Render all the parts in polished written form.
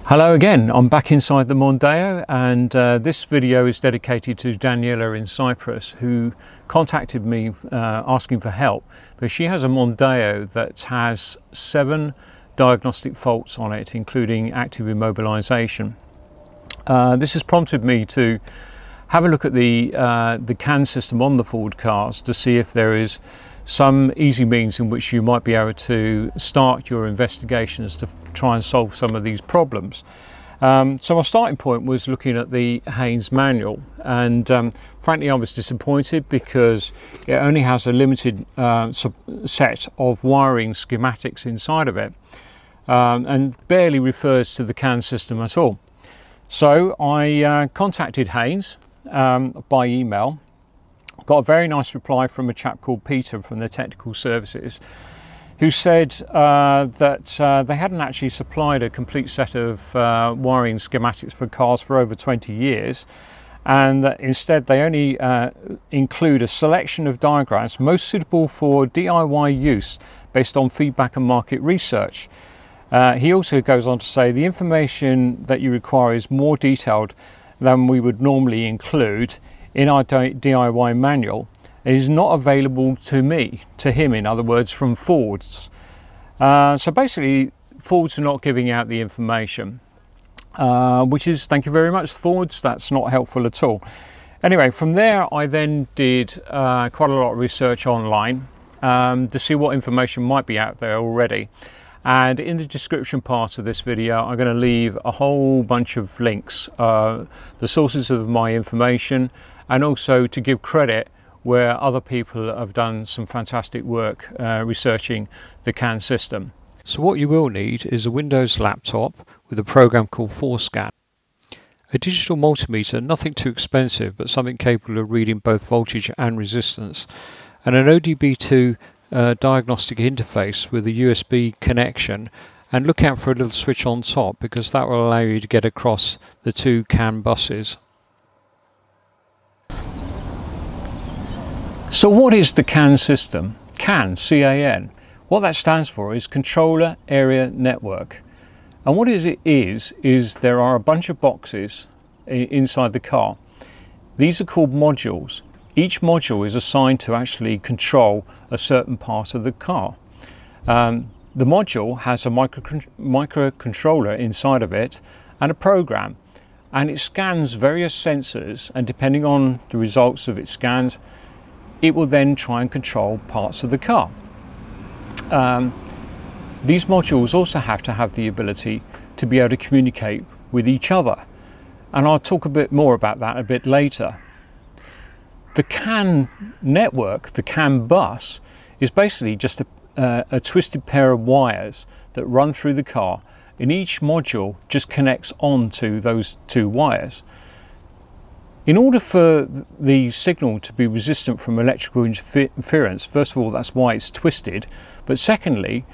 Hello again, I'm back inside the Mondeo, and this video is dedicated to Daniela in Cyprus, who contacted me asking for help, because she has a Mondeo that has 7 diagnostic faults on it, including active immobilization. This has prompted me to have a look at the CAN system on the Ford cars to see if there is some easy means in which you might be able to start your investigations to try and solve some of these problems. So my starting point was looking at the Haynes manual, and frankly I was disappointed because it only has a limited set of wiring schematics inside of it, and barely refers to the CAN system at all. So I contacted Haynes by email. Got a very nice reply from a chap called Peter from the technical services, who said that they hadn't actually supplied a complete set of wiring schematics for cars for over 20 years, and that instead they only include a selection of diagrams most suitable for DIY use based on feedback and market research. He also goes on to say the information that you require is more detailed than we would normally include in our DIY manual. It is not available to him, in other words, from Ford's. So basically Ford's are not giving out the information, which is, thank you very much Ford's, that's not helpful at all. Anyway, from there I then did quite a lot of research online to see what information might be out there already. And in the description part of this video, I'm going to leave a whole bunch of links, the sources of my information, and also to give credit where other people have done some fantastic work researching the CAN system. So what you will need is a Windows laptop with a program called ForScan, a digital multimeter, nothing too expensive but something capable of reading both voltage and resistance, and an ODB2 diagnostic interface with a USB connection, and look out for a little switch on top because that will allow you to get across the 2 CAN buses. So what is the CAN system? CAN, C-A-N. What that stands for is Controller Area Network. And what it is there are a bunch of boxes inside the car. These are called modules. Each module is assigned to actually control a certain part of the car. The module has a microcontroller inside of it and a program, and it scans various sensors, and depending on the results of its scans, it will then try and control parts of the car. These modules also have to have the ability to be able to communicate with each other, and I'll talk a bit more about that a bit later. The CAN network, the CAN bus, is basically just a twisted pair of wires that run through the car, and each module just connects on to those 2 wires. In order for the signal to be resistant from electrical interference, first of all, that's why it's twisted, but secondly,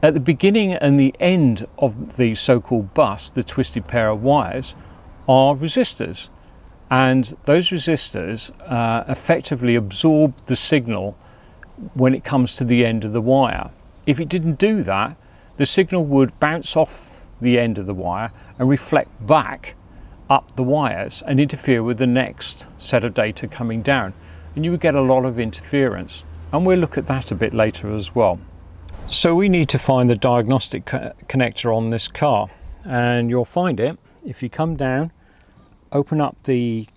at the beginning and the end of the so-called bus, the twisted pair of wires, are resistors. And those resistors effectively absorb the signal when it comes to the end of the wire. If it didn't do that, the signal would bounce off the end of the wire and reflect back up the wires and interfere with the next set of data coming down, and you would get a lot of interference, and we'll look at that a bit later as well. So we need to find the diagnostic connector on this car, and you'll find it if you come down, open up the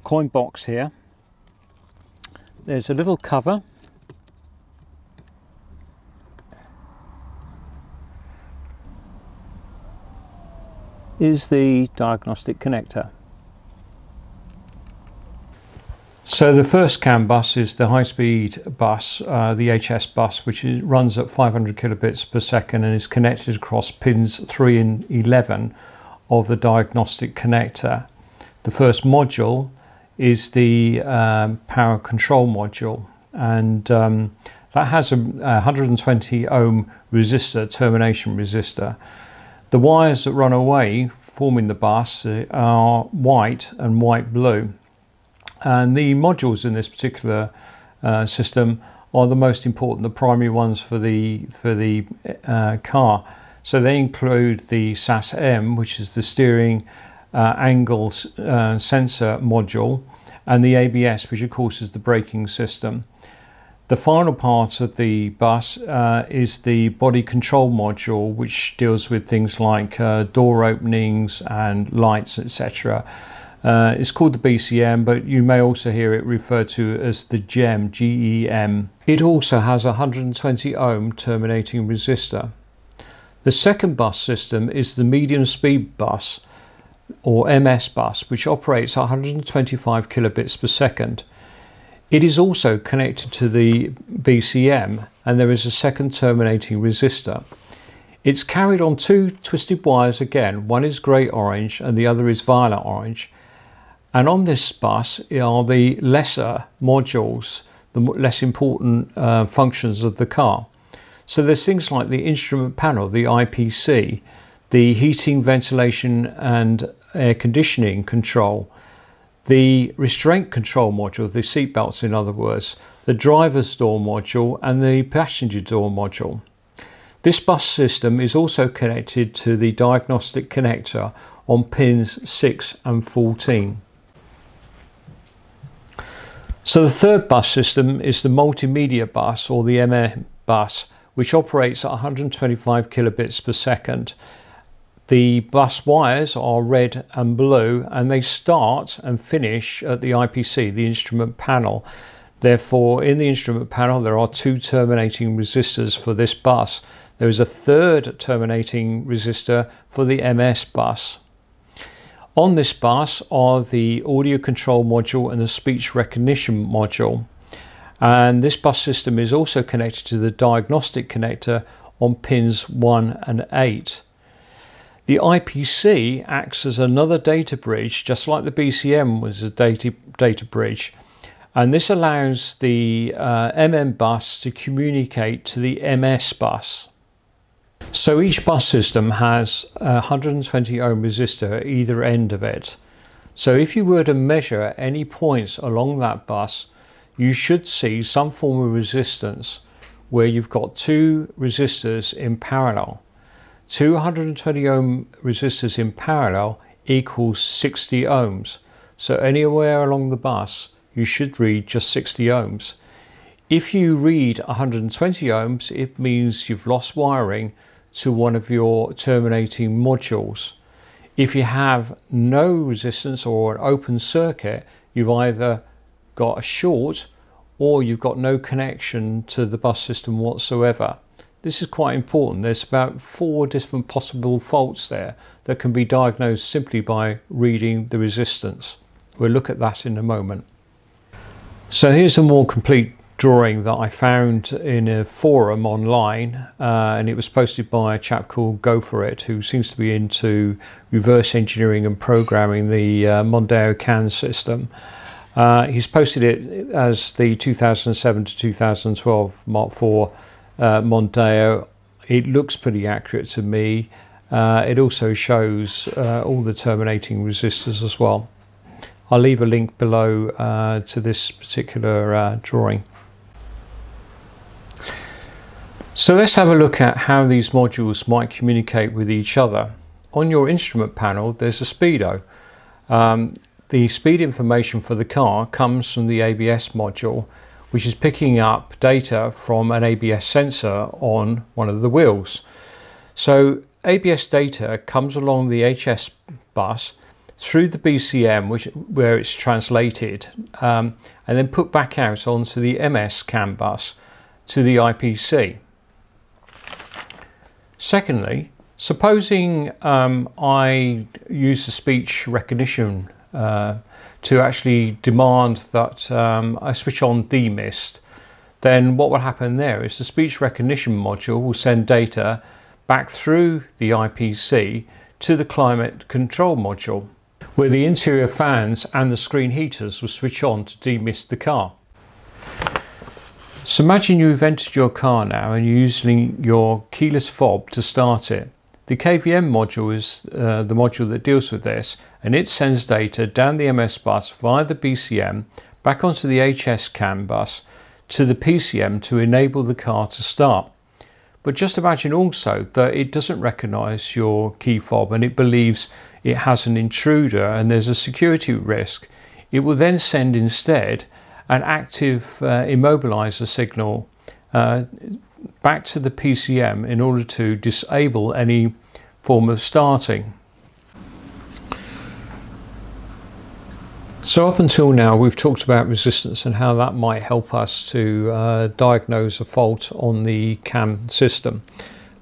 coin box here. There's a little cover. Is the diagnostic connector. So the first CAN bus is the high-speed bus, the HS bus, which runs at 500 kilobits per second and is connected across pins 3 and 11 of the diagnostic connector. The first module is the power control module, and that has a 120 ohm resistor, termination resistor. The wires that run away forming the bus are white and white blue, and the modules in this particular system are the most important, the primary ones for the car. So they include the SAS-M, which is the steering angle sensor module, and the ABS, which of course is the braking system. The final part of the bus is the body control module, which deals with things like door openings and lights, etc. It's called the BCM, but you may also hear it referred to as the GEM, G-E-M. It also has a 120 ohm terminating resistor. The second bus system is the medium speed bus, or MS bus, which operates 125 kilobits per second. It is also connected to the BCM, and there is a second terminating resistor. It's carried on two twisted wires again. One is grey orange and the other is violet orange. And on this bus are the lesser modules, the less important functions of the car. So there's things like the instrument panel, the IPC, the heating, ventilation and air conditioning control, the restraint control module, the seat belts in other words, the driver's door module and the passenger door module. This bus system is also connected to the Diagnostic Connector on pins 6 and 14. So the third bus system is the Multimedia Bus, or the MM bus, which operates at 125 kilobits per second. The bus wires are red and blue, and they start and finish at the IPC, the instrument panel. Therefore, in the instrument panel, there are two terminating resistors for this bus. There is a third terminating resistor for the MS bus. On this bus are the audio control module and the speech recognition module. And this bus system is also connected to the Diagnostic Connector on pins 1 and 8. The IPC acts as another data bridge, just like the BCM was a data bridge. And this allows the MM bus to communicate to the MS bus. So each bus system has a 120 ohm resistor at either end of it. So if you were to measure any points along that bus, you should see some form of resistance where you've got two resistors in parallel. 220 ohm resistors in parallel equals 60 ohms. So anywhere along the bus, you should read just 60 ohms. If you read 120 ohms, it means you've lost wiring to one of your terminating modules. If you have no resistance or an open circuit, you've either got a short or you've got no connection to the bus system whatsoever. This is quite important. There's about 4 different possible faults there that can be diagnosed simply by reading the resistance. We'll look at that in a moment. So here's a more complete drawing that I found in a forum online, and it was posted by a chap called Go For It, who seems to be into reverse engineering and programming the Mondeo CAN system. He's posted it as the 2007 to 2012 Mark IV Mondeo. It looks pretty accurate to me. It also shows all the terminating resistors as well. I'll leave a link below to this particular drawing. So let's have a look at how these modules might communicate with each other. On your instrument panel, there's a speedo. The speed information for the car comes from the ABS module, which is picking up data from an ABS sensor on one of the wheels. So ABS data comes along the HS bus through the BCM, where it's translated, and then put back out onto the MS CAN bus to the IPC. Secondly, supposing I use the speech recognition to actually demand that I switch on demist, then what will happen there is the speech recognition module will send data back through the IPC to the climate control module, where the interior fans and the screen heaters will switch on to demist the car. So imagine you've entered your car now and you're using your keyless fob to start it. The KVM module is the module that deals with this, and it sends data down the MS bus via the BCM back onto the HS CAN bus to the PCM to enable the car to start. But just imagine also that it doesn't recognize your key fob and it believes it has an intruder and there's a security risk. It will then send instead an active immobilizer signal back to the PCM in order to disable any form of starting. So up until now we've talked about resistance and how that might help us to diagnose a fault on the CAM system.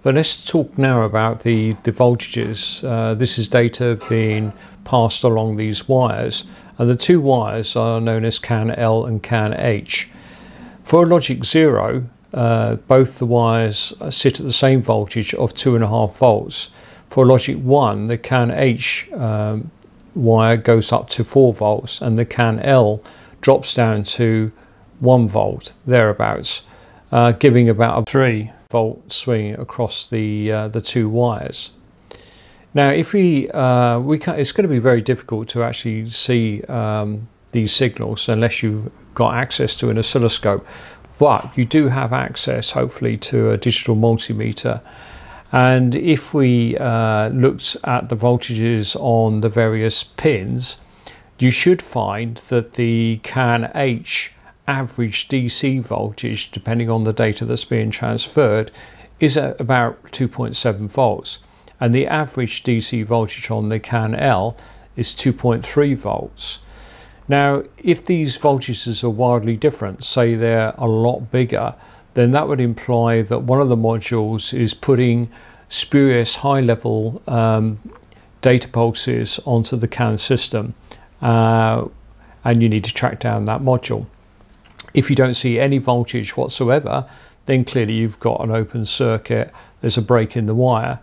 But let's talk now about the voltages. This is data being passed along these wires, and the two wires are known as CAN L and CAN H. For logic 0, both the wires sit at the same voltage of 2.5 volts. For logic 1, the CAN H wire goes up to 4 volts and the CAN L drops down to 1 volt thereabouts, giving about a 3 volt swing across the two wires. Now if it's going to be very difficult to actually see these signals unless you've got access to an oscilloscope, but you do have access hopefully to a digital multimeter. And if we looked at the voltages on the various pins, you should find that the CAN H average DC voltage, depending on the data that's being transferred, is at about 2.7 volts. And the average DC voltage on the CAN L is 2.3 volts. Now, if these voltages are wildly different, say they're a lot bigger, then that would imply that one of the modules is putting spurious high-level data pulses onto the CAN system, and you need to track down that module. If you don't see any voltage whatsoever, then clearly you've got an open circuit, there's a break in the wire.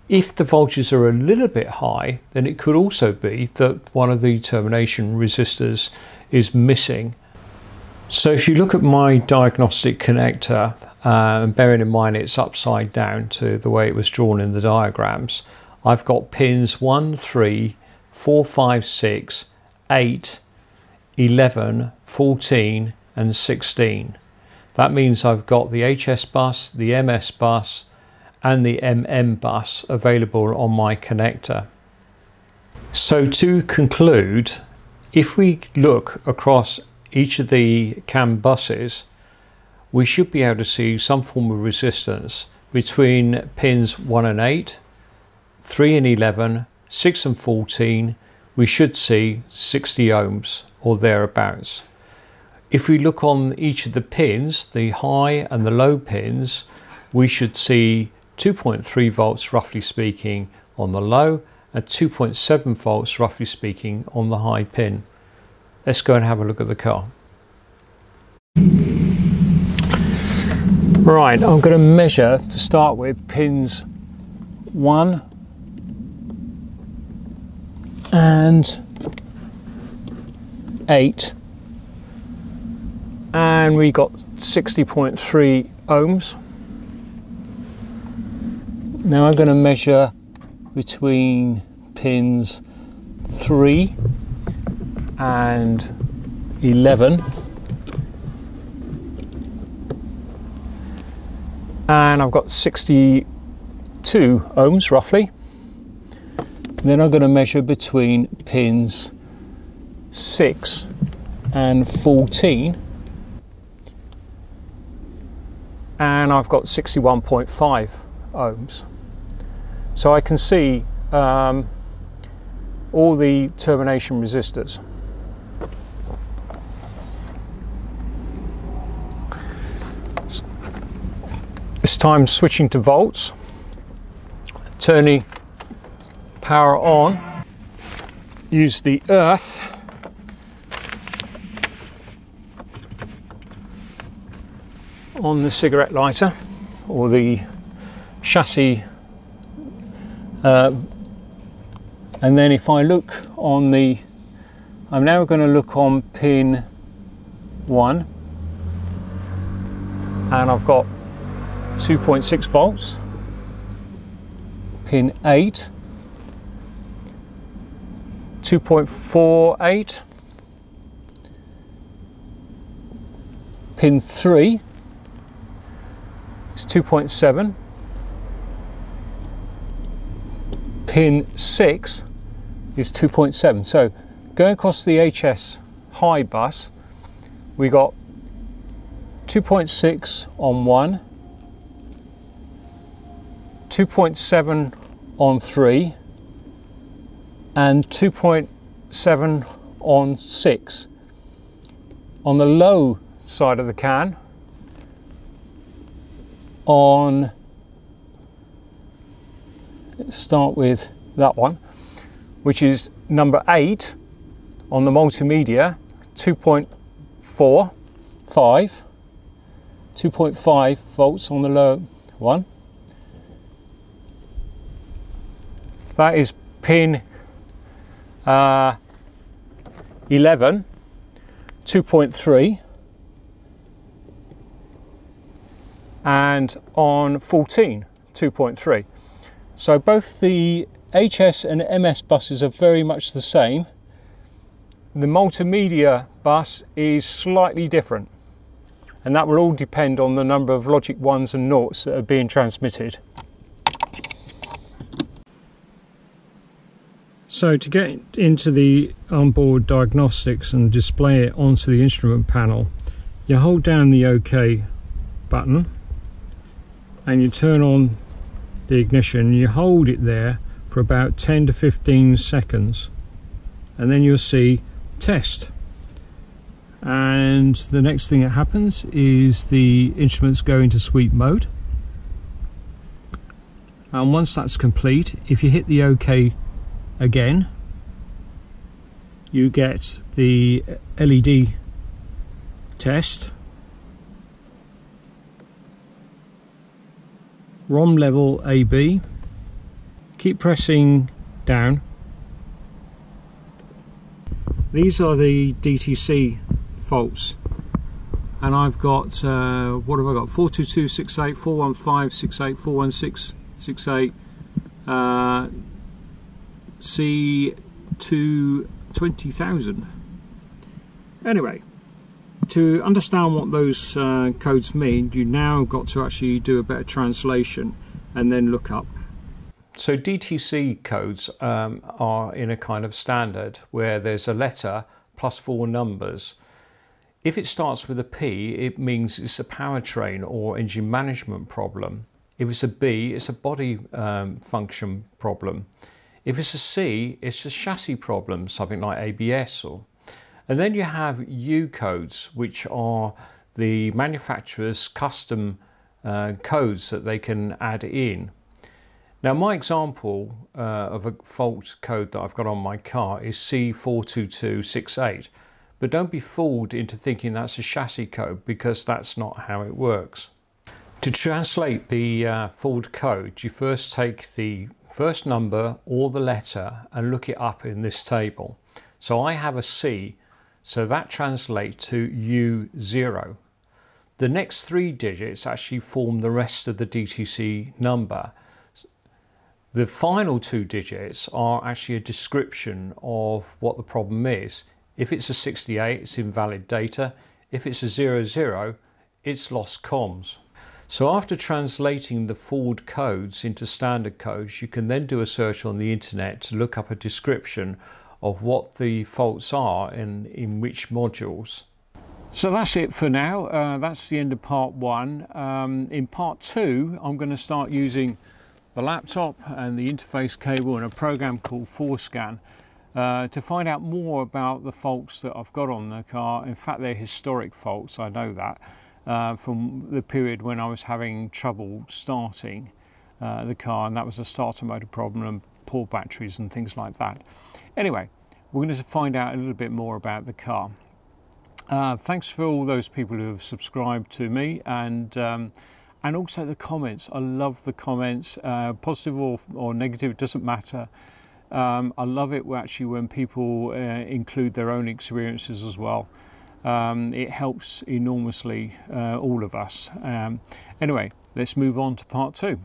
If the voltages are a little bit high, then it could also be that one of the termination resistors is missing. So if you look at my diagnostic connector, bearing in mind it's upside down to the way it was drawn in the diagrams, I've got pins 1, 3, 4, 5, 6, 8, 11, 14 and 16. That means I've got the HS bus, the MS bus and the MM bus available on my connector. So to conclude, if we look across each of the CAM buses, we should be able to see some form of resistance between pins 1 and 8, 3 and 11, 6 and 14. We should see 60 ohms or thereabouts. If we look on each of the pins, the high and the low pins, we should see 2.3 volts roughly speaking on the low and 2.7 volts roughly speaking on the high pin. Let's go and have a look at the car. Right, I'm going to measure to start with pins 1 and 8, and we got 60.3 ohms. Now I'm going to measure between pins 3 and 11, and I've got 62 ohms roughly. Then I'm going to measure between pins 6 and 14, and I've got 61.5 ohms. So I can see all the termination resistors. This time switching to volts, turning power on, use the earth on the cigarette lighter or the chassis, and then if I look on the, I'm now going to look on pin 1, and I've got 2.6 volts, pin 8, 2.48, pin 3, is 2.7. Pin 6 is 2.7. So going across the HS high bus, we got 2.6 on 1, 2.7 on 3, and 2.7 on 6. On the low side of the can, let's start with that one, which is number 8 on the multimedia, 2.5 volts on the low one. That is pin 11, 2.3, and on 14, 2.3. So both the HS and MS buses are very much the same. The multimedia bus is slightly different, and that will all depend on the number of logic 1s and 0s that are being transmitted. So to get into the onboard diagnostics and display it onto the instrument panel, you hold down the OK button and you turn on the ignition. You hold it there for about 10 to 15 seconds and then you'll see test. And the next thing that happens is the instruments go into sweep mode. And once that's complete, if you hit the OK again, you get the LED test, ROM level AB. Keep pressing down. These are the DTC faults, and I've got what have I got? 42268, 415, 68, 416, 68, C2 20,000. Anyway, to understand what those codes mean, you now got to actually do a better translation and then look up. So DTC codes are in a kind of standard where there's a letter plus 4 numbers. If it starts with a P, it means it's a powertrain or engine management problem. If it's a B, it's a body function problem. If it's a C, it's a chassis problem, something like ABS. And then you have U codes, which are the manufacturer's custom codes that they can add in. Now my example of a fault code that I've got on my car is C42268, but don't be fooled into thinking that's a chassis code, because that's not how it works. To translate the fault code, you first take the first number or the letter and look it up in this table. So I have a C, so that translates to U0. The next 3 digits actually form the rest of the DTC number. The final 2 digits are actually a description of what the problem is. If it's a 68, it's invalid data. If it's a 00, it's lost comms. So after translating the Ford codes into standard codes, you can then do a search on the internet to look up a description of what the faults are and in which modules. So that's it for now. That's the end of part 1. In part 2, I'm going to start using the laptop and the interface cable and a program called ForScan to find out more about the faults that I've got on the car. In fact, they're historic faults, I know that, from the period when I was having trouble starting the car, and that was a starter motor problem and poor batteries and things like that. Anyway, we're going to find out a little bit more about the car. Thanks for all those people who have subscribed to me, and also the comments. I love the comments, positive or negative, it doesn't matter. I love it actually when people include their own experiences as well. It helps enormously all of us. Anyway, let's move on to part 2.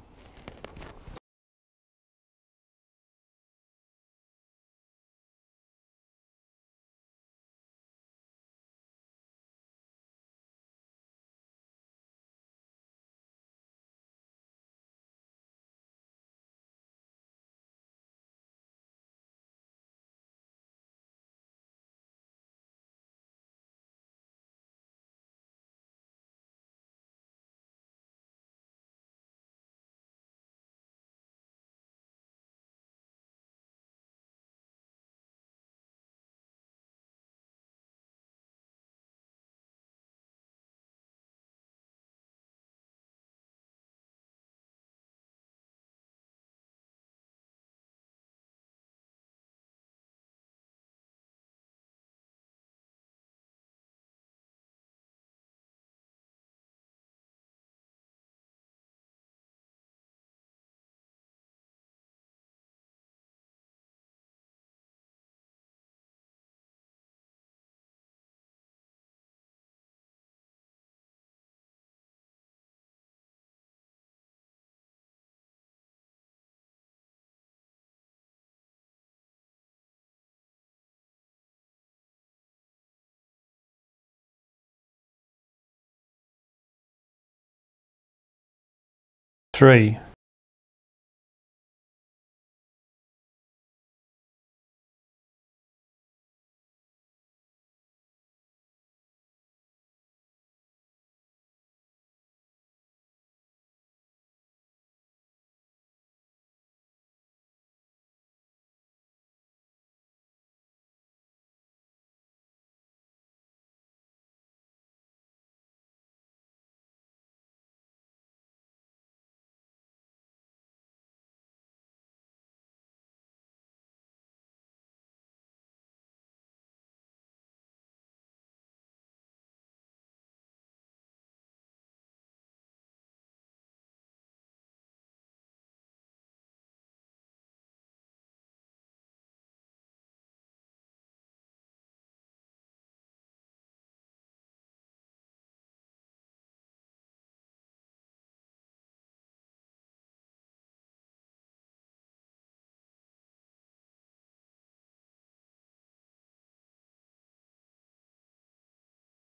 3,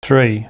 3,